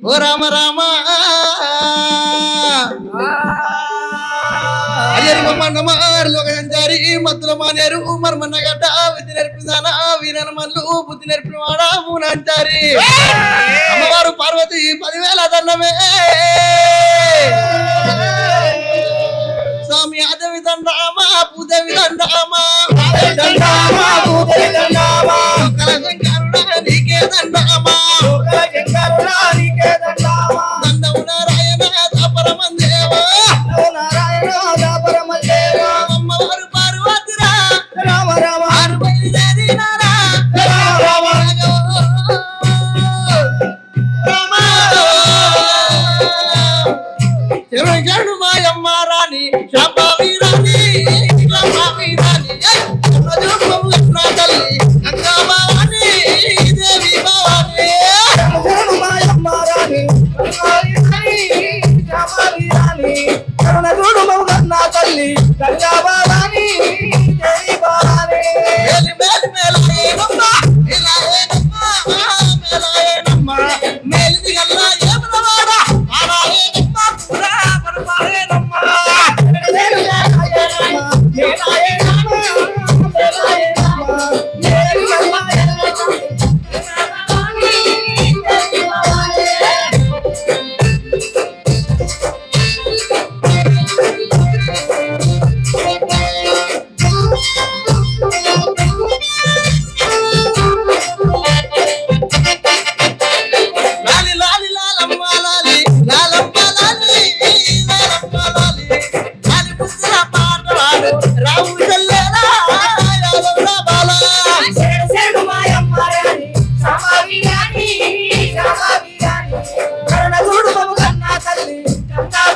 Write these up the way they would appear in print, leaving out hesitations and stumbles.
ఓ రామ రామ లోకంచారి మత్తుల మానేరు మర్మన్నగడ్డ విధి నేర్పిదానా వీరన మల్లు బుద్ధి నేర్పిన వాడా మూనంచారి అమ్మవారు పార్వతి 10,000 దండమే స్వామి ఆదేవి దండామా భూదేవి దండామా కలశంకరుడా నీకే దండామా దండవు నారాయణ దాపరమందేవా అమ్మవారు పార్వతిరా రామ రామ చెడు మాయమ్మ రాణి శాంబావి రాణి శాంబావి రాణి తల్లి గంగా భవాని దేవి భవాని మాయమ్మ రాణి శాంబావి రాణి కరుణజోడు మౌగన్నా తల్లి గంగా భవాని దేవి భవాని మేలి మేలి మేలాయేనమ్మ మేలాయేనమ్మ మేలాయేనమ్మ మేలి దిగల్లా ఏమనవాడ ఆరాయేనమ్మ పురా పరపాయేనమ్మ మేలాయేనమ్మ మేలాయేనమ్మ మేలాయేనమ్మ మేలి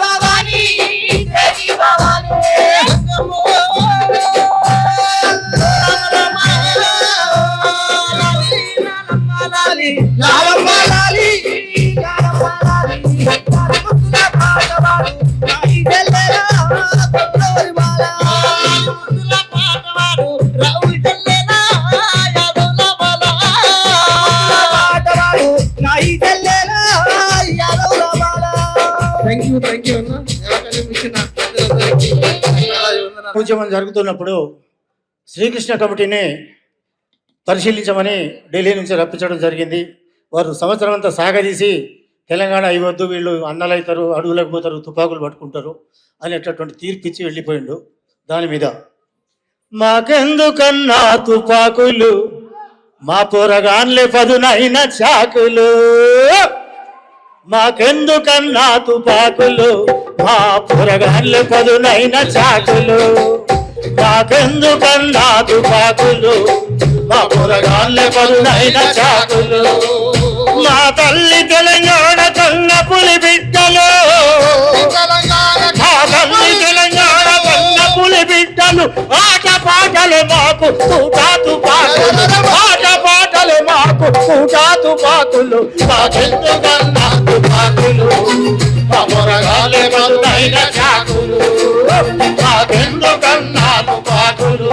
భవాని దేవి భవాని ఉద్యమం జరుగుతున్నప్పుడు శ్రీకృష్ణ కమిటీని పరిశీలించమని ఢిల్లీ నుంచి రప్పించడం జరిగింది. వారు సంవత్సరం అంతా సాగదీసి తెలంగాణ ఇవ్వద్దు, వీళ్ళు అన్నలు అవుతారు, అడవులకు పోతారు, తుపాకులు పట్టుకుంటారు అనేటటువంటి తీర్పు ఇచ్చి వెళ్ళిపోయిండు. దాని మీద మాకెందుకన్నా తుపాకులు, మా పోరగాన్లే పదునైన చాకులు, మాకెందుకన్నా తుపాకులు, మా పొరగాన్లు పదునైన చాకులు, మాకెందుకన్నా తుపాకులు, మా పొరగాన్లు పదునైన చాకులు, మా తల్లి తెలంగాణ కన్న పులి బిడ్డలు, మా తల్లి తెలంగాణ కన్న పులి బిడ్డలు, ఆట పాటలు మాకు తూటా తుపాకులు, ఆట పాటలు మాకు తూటా తుపాకులు, మాకెందుకన్నా తుపాకులు, మా పొరగాన్లు పదునైన చాకులు, మాకెందుకన్నా తుపాకులు,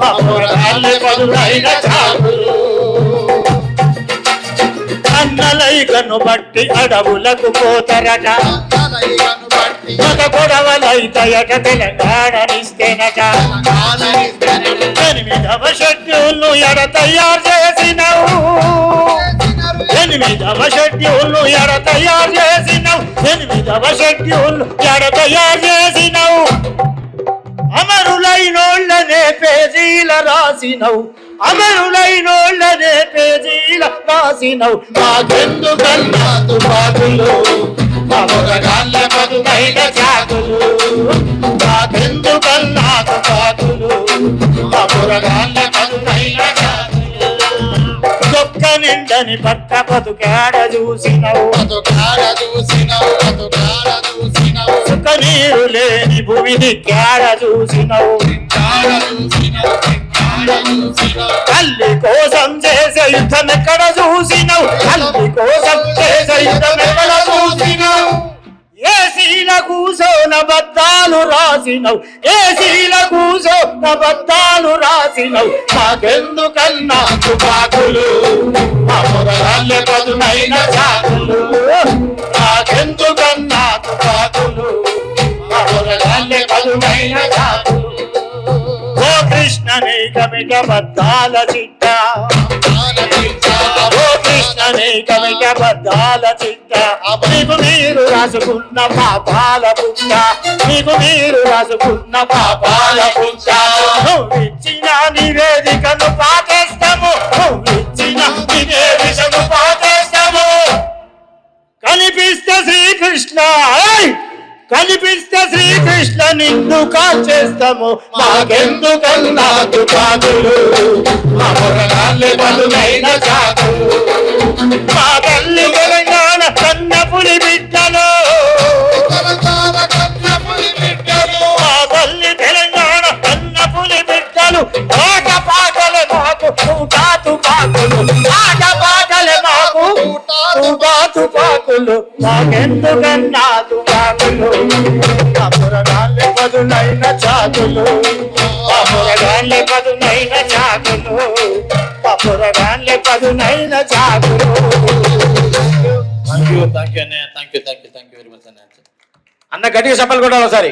మా పొరగాన్లు పదునైన చాకులు. అన్నలైకను బట్టి అడవులకు పోతరట, మగ గొడవలైతయట తెలంగాణనిస్తేనట, 8వ షెడ్యూల్ను ఎడ తయారు చేసినవు, 8వ షెడ్యూల్ను ఎడ తయారు చేసినవు, 8వ షెడ్యూల్ను ఎడ తయారు చేసినవు, అమరులైనోళ్ళనే పేజీల రాసినవు, అమరులైనోళ్ళనే పేజీల రాసినవు, మాకెందుకన్నా తుపాకులు, మా పొరగాన్ల పదునైన చాకులు, మాకెందుకన్నా తుపాకులు, మా పొరగాన్ల పదునైన చాకులు. చొక్క నిండని పట్ట బతుకాడ చూసినవు, సుఖ నీరు లేని భూమిని క్యాడ చూసినవు, తల్లి కోసం చేసే యుద్ధం ఎక్కడ చూసినవు, తల్లి కోసం చేసే యుద్ధం ఎక్కడ చూసినవు, ఏసీల కూసోన బద్దాలు రాసి రాసినవు ఏసీల కూసో అబద్ధాలు రాసినవు మాకెందుకన్నా తుపాకులు మా పొరగాళ్ళే పదునైన చాకులు మాకెందుకన్నా తుపాకులు మా పొరగాళ్ళే పదునైన చాకులు ఓ కృష్ణ నీకమిక బద్దాల చిట్ట ఓ కృష్ణ నీకమిక బద్దాల చిట్ట నీకు మీరు రాసుకున్న పాపాల పుట్ట నీకు మీరు రాసుకున్న పాపాల పుట్ట నువ్విచ్చిన నివేదికను పాటిస్తాము నువ్విచ్చిన నివేదికను పాటిస్తాము కనిపిస్తే శ్రీకృష్ణ కనిపిస్తే శ్రీకృష్ణ నిన్ను కాల్చేస్తాము మాకెందుకన్నా తుపాకులు మా పొరగాళ్ళే పదునైన చాకులు మా తల్లి తెలంగాణ కన్న పులి బిడ్డలు మా తల్లి తెలంగాణ కన్న పులి బిడ్డలు ఆట పాటలే మాకు తుపాకులు ఆట పాటలే మాకు తుపాకులు మాకెందుకన్నా తుపాకులు మా పొరగాళ్ళే పదునైన చాకులు మా పొరగాళ్ళే పదునైన చాకులు మా పొరగాళ్ళే పదునైన చాకులు థ్యాంక్ యూ అన్నయ్య థ్యాంక్ యూ వెరీ మచ్ అన్న గట్టిగా చెప్పాలి కూడా ఒకసారి